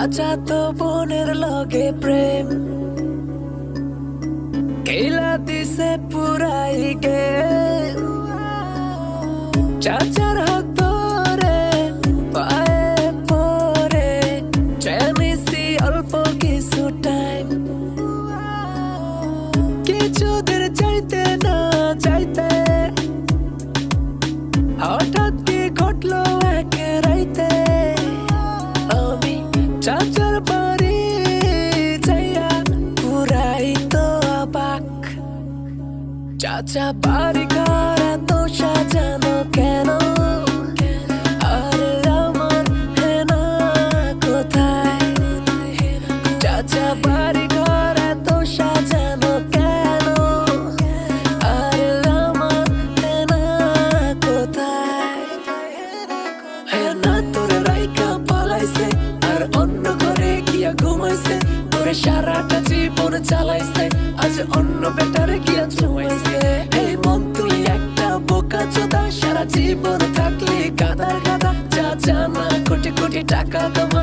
চাচাতো বোনের লগে প্রেম খেলা দিছে পুরাই গে চাচার হাত ধরে পায়ে পরে চেনিসি অল্প কিছু টাইম কিছুদের চাইতে না চাইতে হঠাৎ কি ঘটলো এক রাইতে আমি চাচার বাড়ি যাইয়া পুরাই তো অবাক চাচা বাড়ি ঘর এত সাজানো কেন আর আমার হেনা কোথায় চাচা বাড়ি ঘর এত সাজানো কেন আর আমার হেনা কোথায় হেনা তোর রাইকা পালাইছে আর অন্য ঘরে গিয়া ঘুমাইছে তোরে সারাটা জীবন চালাইছে আজ অন্য বেটারে গিয়া চুমাইছে এই মন তুই একটা বোকা চোদা সারা জীবন থাকলি গাদার গাদা যা জানা কোটি কোটি টাকা কামা